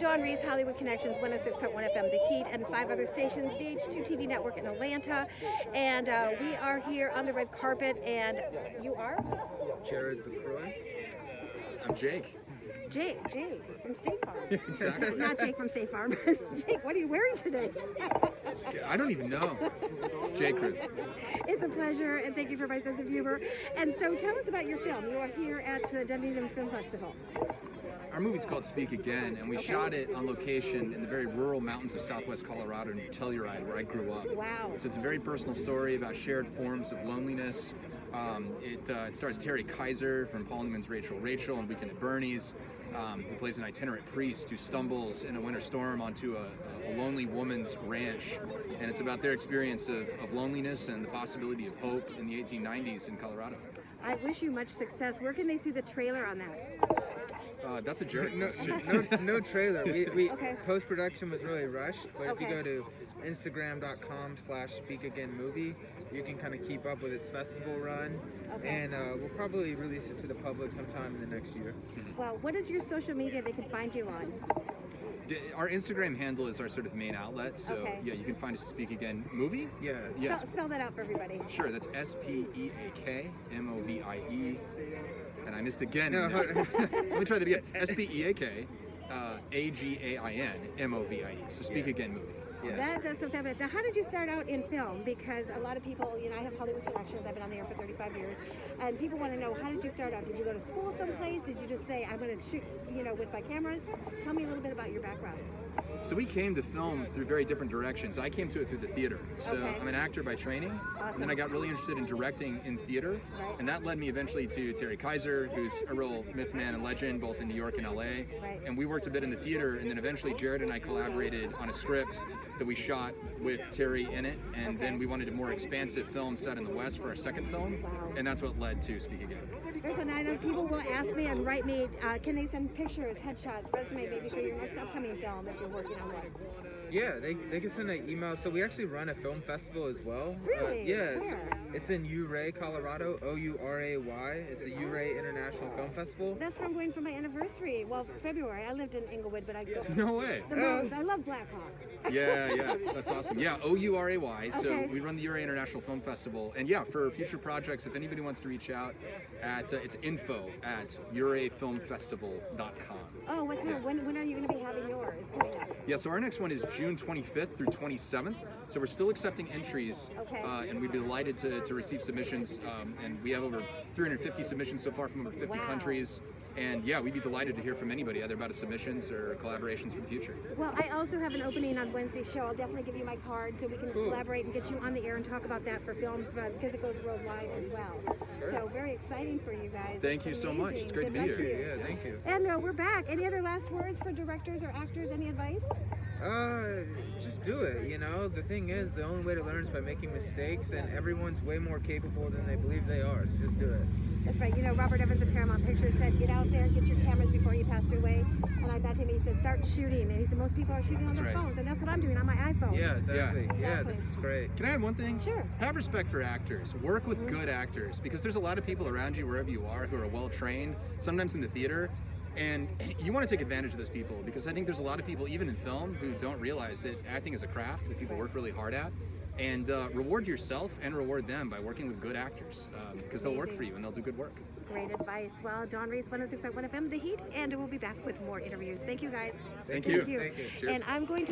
Dawn Reese, Hollywood Connections, 106.1 FM, The Heat, and 5 other stations, VH2 TV Network in Atlanta. And we are here on the red carpet, and you are? Jared LaCroix. I'm Jake. Jake from State Farm. Exactly. Not Jake from State Farm. Jake, what are you wearing today? I don't even know. Jake. It's a pleasure, and thank you for my sense of humor. And so tell us about your film. You are here at the Dunedin Film Festival. Our movie's called Speak Again, and we shot it on location in the very rural mountains of southwest Colorado in Telluride, where I grew up. Wow. So it's a very personal story about shared forms of loneliness. It stars Terry Kaiser from Paul Newman's Rachel and Weekend at Bernie's, who plays an itinerant priest who stumbles in a winter storm onto a lonely woman's ranch. And it's about their experience of loneliness and the possibility of hope in the 1890s in Colorado. I wish you much success. Where can they see the trailer on that? That's a jerk. No trailer. We Okay. Post-production was really rushed, but if you Okay. go to Instagram.com/speakagainmovie, you can kind of keep up with its festival run. Okay. And we'll probably release it to the public sometime in the next year. Well, what is your social media they can find you on? Our Instagram handle is our sort of main outlet, so Okay. yeah, you can find us at Speak Again Movie. Yes. Yes. Spell that out for everybody. Sure, that's SPEAKMOVIE. And I missed again. No, Let me try that again. SPEAK AGAINMOVIE. So Speak Yeah. Again Movie. Yes. That's so fabulous. Now, how did you start out in film? Because a lot of people, I have Hollywood Connections. I've been on the air for 35 years. And people want to know, how did you start out? Did you go to school someplace? Did you just say, I'm going to shoot, with my cameras? Tell me a little bit about your background. So we came to film through very different directions. I came to it through the theater. So Okay. I'm an actor by training. Awesome. And then I got really interested in directing in theater. Right. And that led me eventually to Terry Kaiser, who's a real myth man and legend, both in New York and LA. Right. And we worked a bit in the theater, and then eventually Jared and I collaborated on a script that we shot with Terry in it, and then we wanted a more expansive film set in the West for our second film, Wow. and that's what led to Speak Again. Very cool. Now, I know people will ask me and write me, can they send pictures, headshots, resume maybe for your next upcoming film if you're working on one? Yeah, they can send an email. So we actually run a film festival as well. Really? Yes. Where? It's in Ouray, Colorado. Ouray. It's the Ouray International Film Festival. That's where I'm going for my anniversary. Well, February. I lived in Inglewood, but I go. No way. The Mounds. I love Blackhawk. Yeah, that's awesome. Yeah, Ouray. So Okay. we run the Ouray International Film Festival, and yeah, for future projects, if anybody wants to reach out, it's info@ourayfilmfestival.com. Oh, what's more? When are you going to be having yours coming up? Yeah, so our next one is June 25th through 27th. So we're still accepting entries, Okay. and we'd be delighted to receive submissions. And we have over 350 submissions so far from over 50 Wow. countries. And yeah, we'd be delighted to hear from anybody, either about submissions or collaborations for the future. Well, I also have an opening on Wednesday's show. I'll definitely give you my card so we can collaborate and get you on the air and talk about that for films because it goes worldwide as well. So very exciting for you guys. Thank you so much. It's great to be Good luck here. you. Yeah, thank you. And we're back. Any other last words for directors or actors? Any advice? Just do it, The thing is, the only way to learn is by making mistakes, and everyone's way more capable than they believe they are, so just do it. That's right. Robert Evans of Paramount Pictures said, get out there and get your cameras before you passed away. And I met him, he said, start shooting. And he said, most people are shooting on their right. phones. And that's what I'm doing on my iPhone. Yeah, exactly. Yeah. Yeah, Exactly. this is great. Can I add one thing? Sure. Have respect for actors. Work with good actors, because there's a lot of people around you wherever you are who are well trained, sometimes in the theater, and you want to take advantage of those people, because I think there's a lot of people, even in film, who don't realize that acting is a craft that people work really hard at. And reward yourself and reward them by working with good actors, because they'll work for you and they'll do good work. Great advice. Well, Dawn Reese, 106.1 FM, The Heat, and we'll be back with more interviews. Thank you, guys. Thank you. Thank you. Cheers. And I'm going to